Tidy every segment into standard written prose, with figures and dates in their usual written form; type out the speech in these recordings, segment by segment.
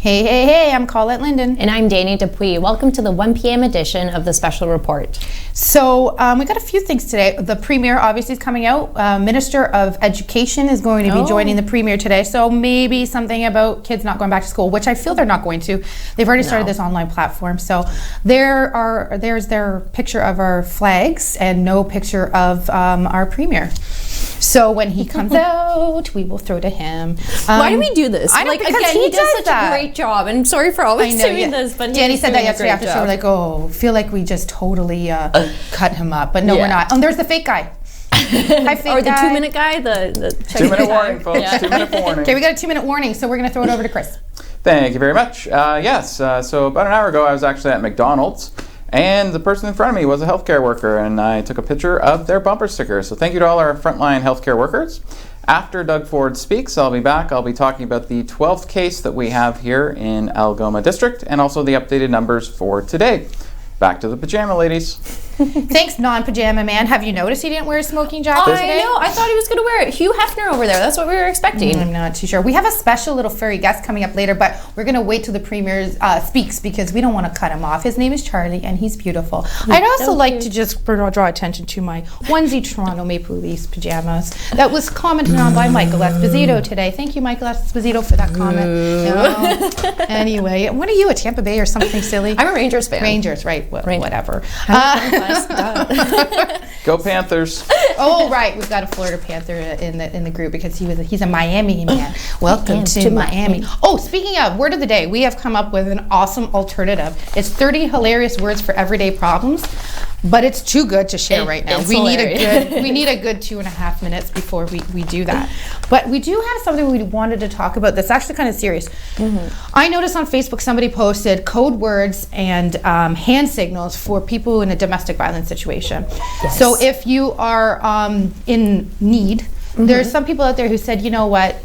Hey, hey, hey, I'm Colette Linden. And I'm Danny Dupuis. Welcome to the 1 p.m. edition of the Special Report. So we got a few things today. The Premier obviously is coming out. Minister of Education is going to be joining the Premier today. So maybe something about kids not going back to school, which I feel they're not going to. They've already started this online platform. So there's their picture of our flags and no picture of our Premier. So when he comes out, we will throw to him. Why do we do this? I know, because again, he does does such a great job. And sorry for always doing this, but Danny said that yesterday after job. show. We're like, oh, feel like we just totally cut him up, but no, we're not. Oh, there's the fake guy. Hi, fake or the guy. 2-minute guy. The 2-minute warning, folks. 2-minute warning. Okay, we got a 2-minute warning, so we're going to throw it over to Chris. Thank you very much. So about an hour ago, I was actually at McDonald's, and the person in front of me was a healthcare worker, and I took a picture of their bumper sticker. So thank you to all our frontline healthcare workers. After Doug Ford speaks, I'll be back. I'll be talking about the 12th case that we have here in Algoma District, and also the updated numbers for today. Back to the pajama ladies. Thanks, non-pajama man. Have you noticed he didn't wear a smoking jacket today? I know. I thought he was going to wear it. Hugh Hefner over there. That's what we were expecting. I'm not too sure. We have a special little furry guest coming up later, but we're going to wait till the Premier speaks because we don't want to cut him off. His name is Charlie, and he's beautiful. I'd also like to just draw attention to my onesie Toronto Maple Leafs pajamas that was commented on by Michael Esposito today. Thank you, Michael Esposito, for that comment. No. Anyway, what are you, a Tampa Bay or something silly? I'm a Rangers fan. Rangers, right. Well, whatever. Go Panthers. Oh, right. We've got a Florida Panther in the group because he's a Miami man. Welcome to Miami. Oh, speaking of, word of the day, we have come up with an awesome alternative. It's 30 hilarious words for everyday problems, but it's too good to share right now. We need a good 2.5 minutes before we do that. But we do have something we wanted to talk about that's actually kind of serious. I noticed on Facebook somebody posted code words and hand signals for people in a domestic violence situation. Yes. So if you are in need, there's some people out there who said, you know what,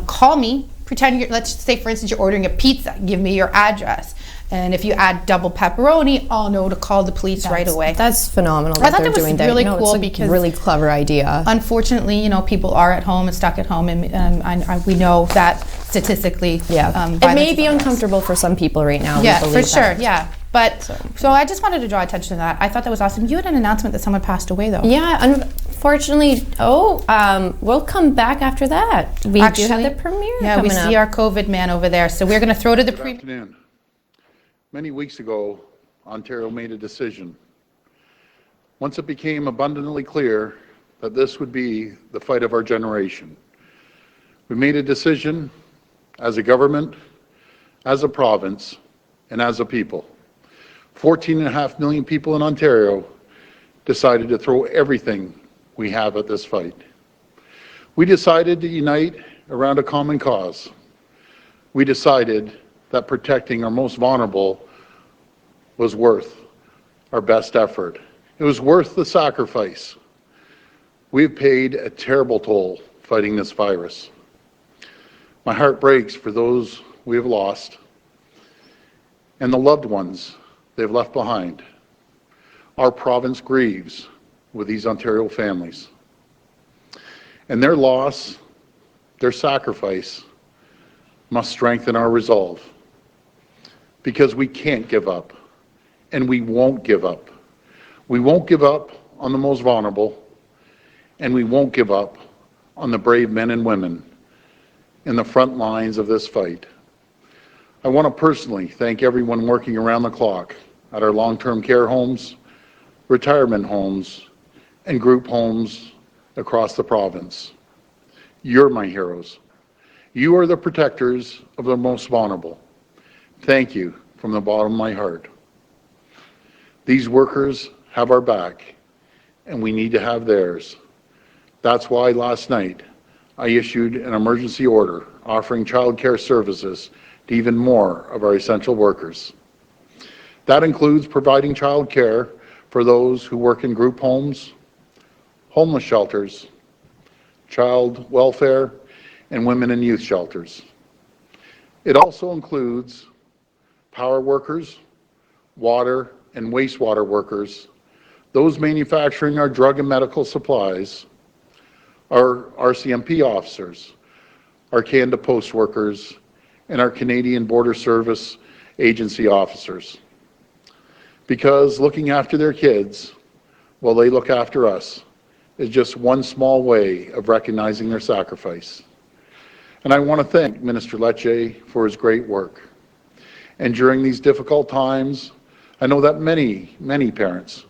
call me, pretend let's say for instance you're ordering a pizza, give me your address. And if you add double pepperoni, I'll know to call the police right away. That's phenomenal. I thought that was really cool because really clever idea. Unfortunately, people are at home and stuck at home, and we know that statistically. It may be uncomfortable for some people right now. Yeah, for sure. Yeah. But so I just wanted to draw attention to that. I thought that was awesome. You had an announcement that someone passed away, though. Yeah, unfortunately. We'll come back after that. We do have the premiere coming up. Yeah, we see our COVID man over there. So we're going to throw to the premiere. Good afternoon. Many weeks ago, Ontario made a decision. Once it became abundantly clear that this would be the fight of our generation, we made a decision as a government, as a province, and as a people. 14.5 million people in Ontario decided to throw everything we have at this fight. We decided to unite around a common cause. We decided that protecting our most vulnerable was worth our best effort. It was worth the sacrifice. We've paid a terrible toll fighting this virus. My heart breaks for those we have lost and the loved ones they've left behind. Our province grieves with these Ontario families. And their loss, their sacrifice, must strengthen our resolve. Because we can't give up, and we won't give up. We won't give up on the most vulnerable, and we won't give up on the brave men and women in the front lines of this fight. I want to personally thank everyone working around the clock at our long-term care homes, retirement homes, and group homes across the province. You're my heroes. You are the protectors of the most vulnerable. Thank you from the bottom of my heart. These workers have our back, and we need to have theirs. That's why last night I issued an emergency order offering childcare services to even more of our essential workers. That includes providing childcare for those who work in group homes, homeless shelters, child welfare, and women and youth shelters. It also includes power workers, water and wastewater workers, those manufacturing our drug and medical supplies, our RCMP officers, our Canada Post workers, and our Canadian Border Service Agency officers. Because looking after their kids while they look after us is just one small way of recognizing their sacrifice. And I want to thank Minister Lecce for his great work. And during these difficult times, I know that many, many parents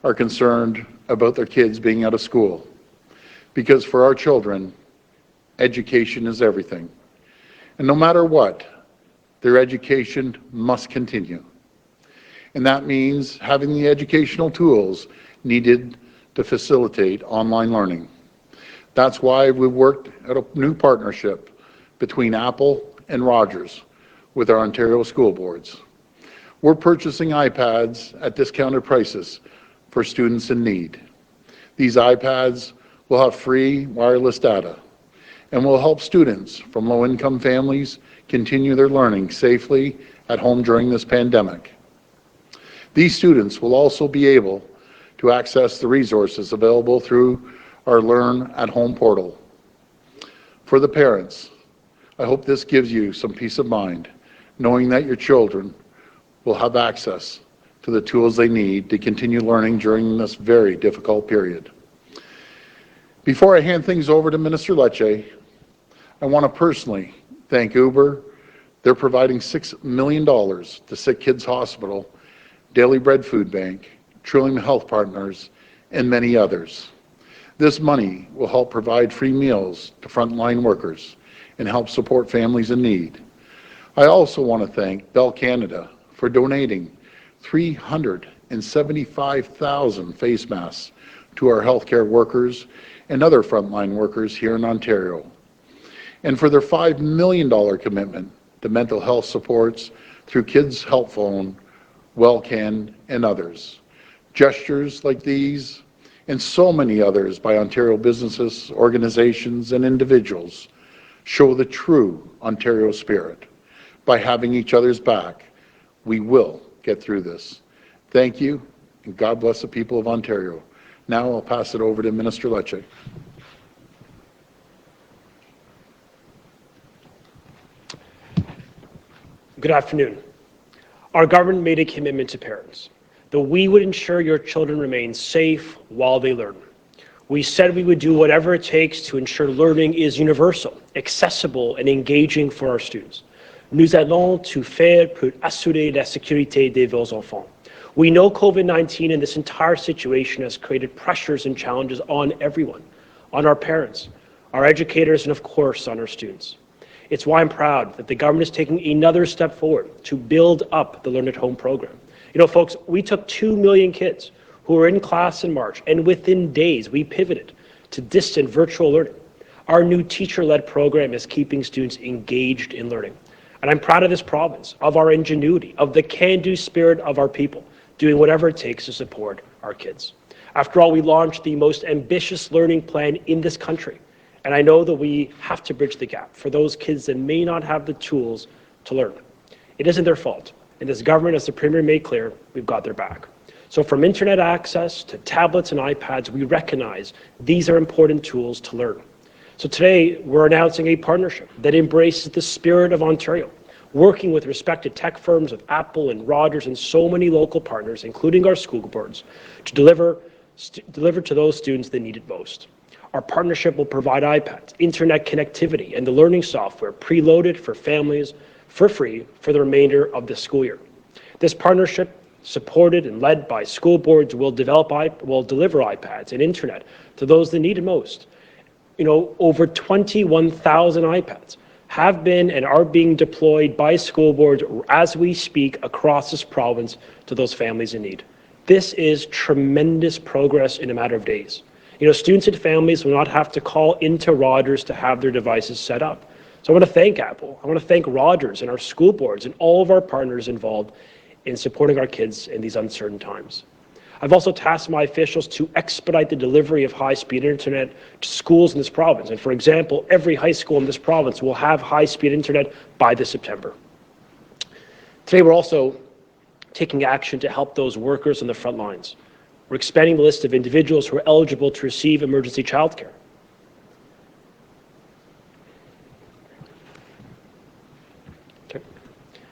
are concerned about their kids being out of school. Because for our children, education is everything. And no matter what, their education must continue. And that means having the educational tools needed to facilitate online learning. That's why we worked at a new partnership between Apple and Rogers with our Ontario school boards. We're purchasing iPads at discounted prices for students in need. These iPads will have free wireless data and will help students from low-income families continue their learning safely at home during this pandemic. These students will also be able to access the resources available through our Learn at Home portal. For the parents, I hope this gives you some peace of mind, knowing that your children will have access to the tools they need to continue learning during this very difficult period. Before I hand things over to Minister Lecce, I want to personally thank Uber. They're providing $6 million to Sick Kids Hospital, Daily Bread Food Bank, Trillium Health Partners, and many others. This money will help provide free meals to frontline workers and help support families in need. I also want to thank Bell Canada for donating 375,000 face masks to our healthcare workers and other frontline workers here in Ontario, and for their $5 million commitment to mental health supports through Kids Help Phone, WellCan, and others. Gestures like these and so many others by Ontario businesses, organizations, and individuals show the true Ontario spirit. By having each other's back, we will get through this. Thank you, and God bless the people of Ontario. Now I'll pass it over to Minister Lecce. Good afternoon. Our government made a commitment to parents that we would ensure your children remain safe while they learn. We said we would do whatever it takes to ensure learning is universal, accessible, and engaging for our students. Nous allons tout faire pour assurer la sécurité de vos enfants. We know COVID-19 and this entire situation has created pressures and challenges on everyone, on our parents, our educators, and of course on our students. It's why I'm proud that the government is taking another step forward to build up the Learn at Home program. You know, folks, we took 2 million kids who were in class in March, and within days we pivoted to distant virtual learning. Our new teacher-led program is keeping students engaged in learning. And I'm proud of this province, of our ingenuity, of the can-do spirit of our people, doing whatever it takes to support our kids. After all, we launched the most ambitious learning plan in this country. And I know that we have to bridge the gap for those kids that may not have the tools to learn. It isn't their fault. And this government, as the Premier made clear, we've got their back. So from internet access to tablets and iPads, we recognize these are important tools to learn. So today, we're announcing a partnership that embraces the spirit of Ontario, working with respected tech firms of Apple and Rogers and so many local partners, including our school boards, to deliver to those students that need it most. Our partnership will provide iPads, internet connectivity, and the learning software preloaded for families for free for the remainder of the school year. This partnership, supported and led by school boards, will deliver iPads and internet to those that need it most. You know, over 21,000 iPads have been and are being deployed by school boards as we speak across this province to those families in need. This is tremendous progress in a matter of days. You know, students and families will not have to call into Rogers to have their devices set up. So I want to thank Apple, I want to thank Rogers and our school boards and all of our partners involved in supporting our kids in these uncertain times. I've also tasked my officials to expedite the delivery of high-speed internet to schools in this province. And for example, every high school in this province will have high-speed internet by this September. Today, we're also taking action to help those workers on the front lines. We're expanding the list of individuals who are eligible to receive emergency childcare.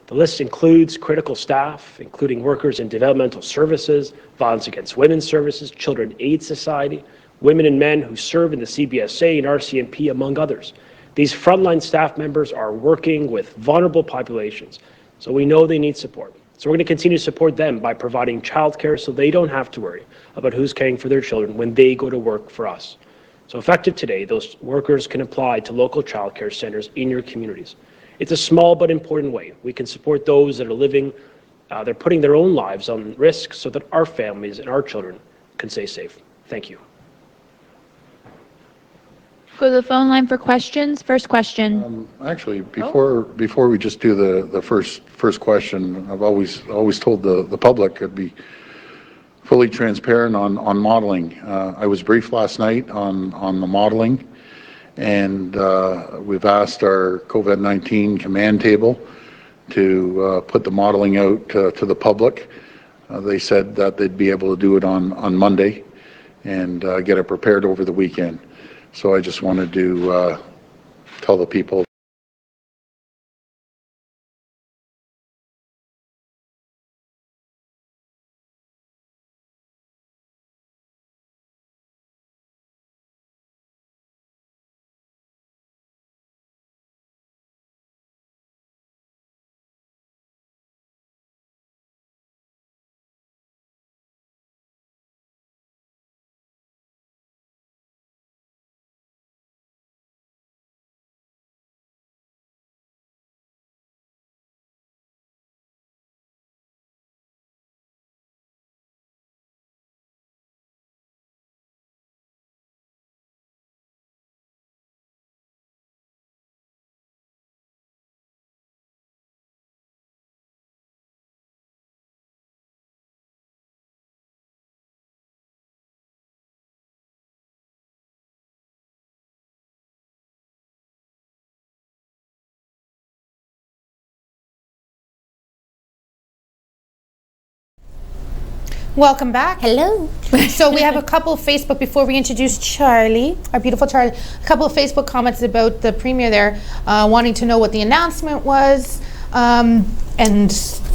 The list includes critical staff, including workers in developmental services, violence against women's services, Children's Aid Society, women and men who serve in the CBSA and RCMP, among others. These frontline staff members are working with vulnerable populations, so we know they need support. So we're going to continue to support them by providing childcare so they don't have to worry about who's caring for their children when they go to work for us. So effective today, those workers can apply to local childcare centers in your communities. It's a small but important way we can support those that are living, they're putting their own lives on risk so that our families and our children can stay safe. Thank you. Go to the phone line for questions. First question. Actually, before we just do the first question, I've always told the public I'd be fully transparent on modeling. I was briefed last night on the modeling, and we've asked our COVID-19 command table to put the modeling out to the public. They said that they'd be able to do it on Monday and get it prepared over the weekend. So I just wanted to tell the people. Welcome back. Hello. So we have a couple of Facebook, before we introduce Charlie, our beautiful Charlie, a couple of Facebook comments about the Premier there, wanting to know what the announcement was, and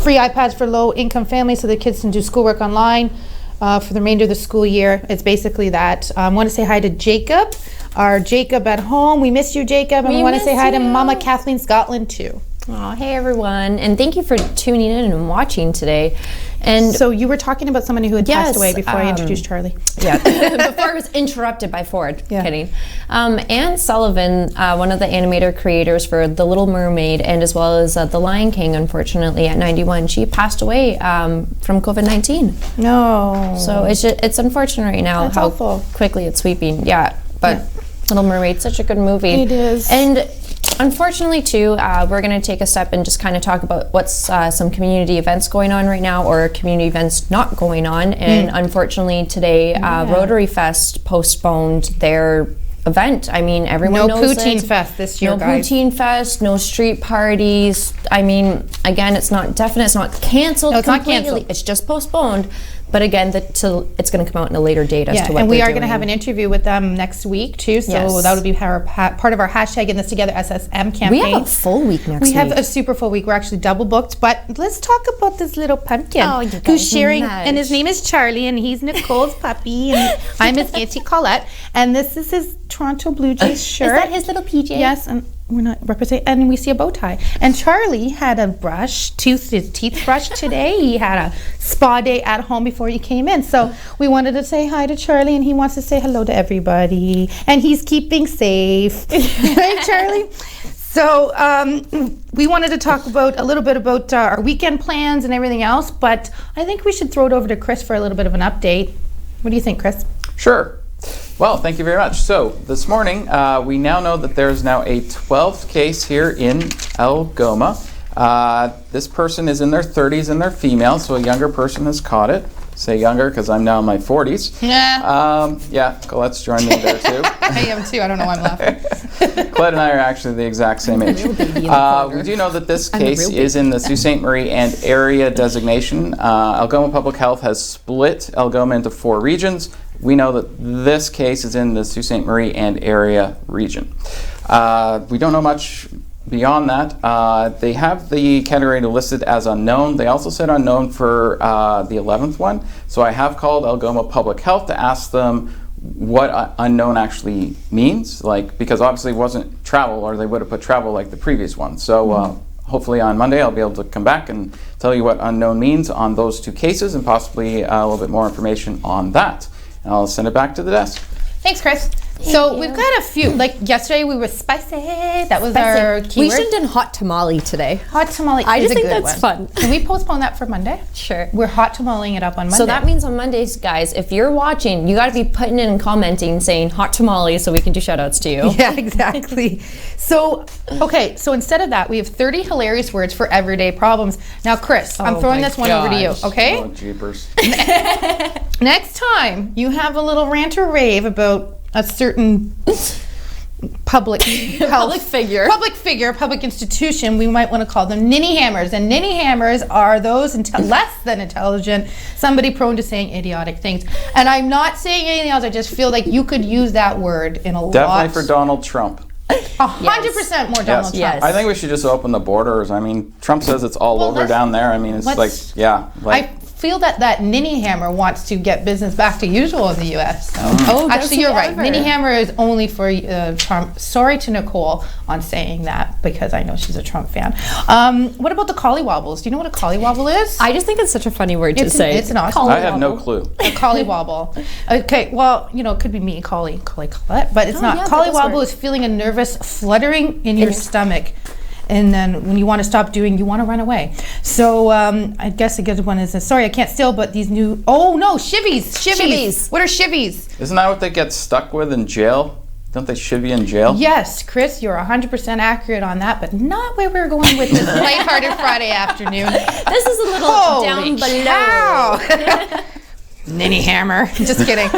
free iPads for low-income families so the kids can do schoolwork online for the remainder of the school year. It's basically that. I want to say hi to Jacob, our Jacob at home. We miss you, Jacob, and we want to say hi to Mama Kathleen Scotland too. Oh, hey everyone, and thank you for tuning in and watching today. And so you were talking about somebody who had passed away before I introduced Charlie. Yeah, before I was interrupted by Ford. Yeah. Kidding. Anne Sullivan, one of the animator creators for The Little Mermaid and as well as The Lion King, unfortunately at 91, she passed away from COVID-19. No. So it's unfortunate right now. That's how awful. Quickly it's sweeping. Yeah, but Little Mermaid, such a good movie. It is. And unfortunately, too, we're going to take a step and just kind of talk about what's some community events going on right now or community events not going on. And unfortunately, today, Rotary Fest postponed their event. I mean, everyone knows Poutine Fest this year, no guys. Poutine Fest, no street parties. I mean, again, it's not definite, it's not canceled. No, it's not completely. canceled. It's just postponed. But again, it's going to come out in a later date as to what and we they're are going to doing. have an interview with them next week too. So Yes. that would be part of our hashtag in this together SSM campaign. We have a full week next week. We have a super full week. We're actually double booked. But let's talk about this little pumpkin Oh, you who's guys sharing, nuts. and his name is Charlie, and he's Nicole's puppy, and I'm his Auntie Colette, and this is his Toronto Blue Jays shirt. Is that his little PJ? Yes, and we're not representing, and we see a bow tie. And Charlie had a his teeth brushed today. He had a spa day at home before he came in. So we wanted to say hi to Charlie, and he wants to say hello to everybody. And he's keeping safe, right, Charlie? So we wanted to talk about a little bit about our weekend plans and everything else, but I think we should throw it over to Chris for a little bit of an update. What do you think, Chris? Sure. Well, thank you very much. So this morning, we now know that there's now a 12th case here in Algoma. This person is in their 30s and they're female, so a younger person has caught it. Say younger because I'm now in my 40s. Yeah, Colette's joined me there too. I am too. I don't know why I'm laughing. Colette and I are actually the exact same age. real baby in the corner. We do know that this the case real is in the Sault Ste. Marie and area designation. Algoma Public Health has split Algoma into 4 regions. We know that this case is in the Sault Ste. Marie and area region. We don't know much beyond that, they have the category listed as unknown. They also said unknown for the 11th one. So I have called Algoma Public Health to ask them what unknown actually means, like, because obviously it wasn't travel, or they would have put travel like the previous one. So hopefully on Monday I'll be able to come back and tell you what unknown means on those two cases, and possibly a little bit more information on that. And I'll send it back to the desk. Thanks, Chris. So we've got a few, like yesterday we were spicy. That was our keyword. We should have done hot tamale today. Hot tamale I is just a think good that's one. fun. Can we postpone that for Monday? Sure. We're hot tamaleing it up on Monday. So that means on Mondays, guys, if you're watching, you got to be putting in and commenting saying hot tamale so we can do shout outs to you. Yeah, exactly. So, okay, so instead of that, we have 30 hilarious words for everyday problems. Now, Chris, I'm throwing this one over to you, okay? Oh, jeepers. Next time you have a little rant or rave about a certain public health figure, public institution, we might want to call them ninny hammers. And ninny hammers are those less than intelligent, somebody prone to saying idiotic things. And I'm not saying anything else. I just feel like you could use that word in a lot. Definitely for Donald Trump. 100% more Donald Trump. Yes. I think we should just open the borders. I mean, Trump says it's all over down there. I mean, it's like, yeah. Like, I feel that ninny hammer wants to get business back to usual in the U.S. So. Oh, actually, you're right. Ninny hammer is only for Trump. Sorry to Nicole on saying that, because I know she's a Trump fan. What about the collywobbles? Do you know what a collywobble is? I just think it's such a funny word to say. It's an awesome I have no clue. A collywobble. Okay, well, it could be me, Colette, but it's not. yeah, that does Collywobble work. is feeling a nervous fluttering in your stomach. And then when you want to stop doing, you want to run away. So I guess a good one is, sorry, I can't steal, but these new, oh no, shivvies. What are shivvies? Isn't that what they get stuck with in jail? Don't they should be in jail? Yes, Chris, you're 100% accurate on that, but not where we're going with this lighthearted Friday afternoon. This is a little Holy down below. cow. Ninny hammer. Just kidding.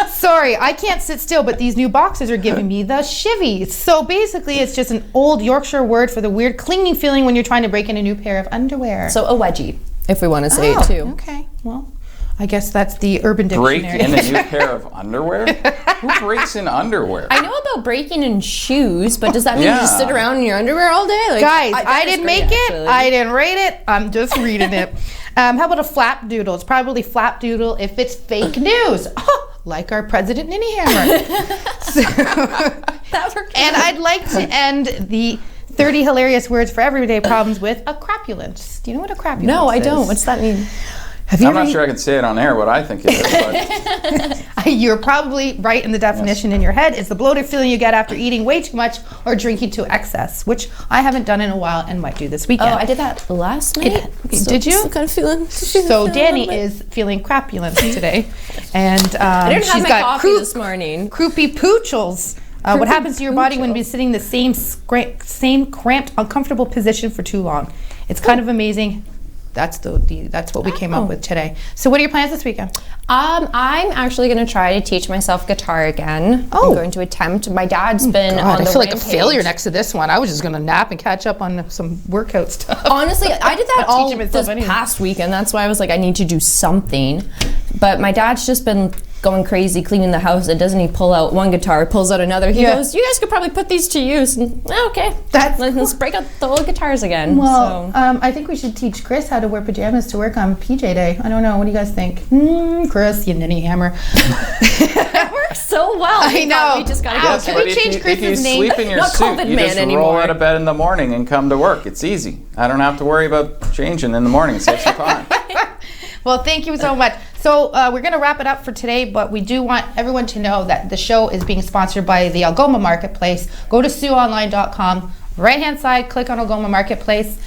Sorry, I can't sit still, but these new boxes are giving me the shivvies. So basically, it's just an old Yorkshire word for the weird clinging feeling when you're trying to break in a new pair of underwear. So a wedgie, if we want to say it too. Okay, well, I guess that's the Urban Break Dictionary. in a new pair of underwear? Who breaks in underwear? I know about breaking in shoes, but does that mean you just sit Yeah. around in your underwear all day? Like, Guys, that I is didn't great, make it. actually. I didn't rate it. I'm just reading it. How about a flapdoodle? It's probably flapdoodle if it's fake news. Oh, like our president Ninny Hammer. That worked. And I'd like to end the 30 hilarious words for everyday problems with a crapulence. Do you know what a crapulence is? No, I don't. What's that mean? Have you I'm ever not sure I can say it on air what I think it is, but You're probably right in the definition in your head. It's the bloated feeling you get after eating way too much or drinking to excess, which I haven't done in a while and might do this weekend. Oh, I did that last night. Did you? Still kind of feeling. So Danny is feeling crapulent today, and I didn't have she's my got coffee this morning. croupy poochles. What happens to your body when you're sitting in the same cramped, uncomfortable position for too long? It's kind of amazing. That's what we came up with today. So what are your plans this weekend? I'm actually going to try to teach myself guitar again. Oh. I'm going to attempt. My dad's been God, on the I feel like a rampage. failure next to this one. I was just going to nap and catch up on some workout stuff. Honestly, I did that I'm all teaching myself this anyway. past weekend. That's why I was like, I need to do something. But my dad's just been going crazy cleaning the house, and doesn't he pull out one guitar, pulls out another. He goes, "You guys could probably put these to use." And, okay, let's break out the old guitars again. Well, so. I think we should teach Chris how to wear pajamas to work on PJ Day. I don't know. What do you guys think? Chris, you ninny hammer. That works so well. I know. We just gotta Ow, go. yes, can but we if change you Chris's name? sleep in your Not suit, COVID you man just anymore. roll out of bed in the morning and come to work. It's easy. I don't have to worry about changing in the morning. It saves some time. Well, thank you so much. So we're going to wrap it up for today, but we do want everyone to know that the show is being sponsored by the Algoma Marketplace. Go to SiouxOnline.com. Right-hand side, click on Algoma Marketplace.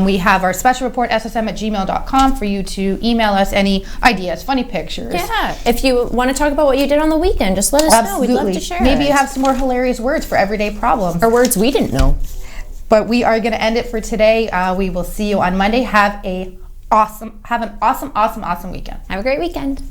We have our special report, ssm@gmail.com, for you to email us any ideas, funny pictures. Yeah. If you want to talk about what you did on the weekend, just let us know. We'd love to share Maybe it. you have some more hilarious words for everyday problems. or words we didn't know. But we are going to end it for today. We will see you on Monday. Have an awesome weekend. Have a great weekend.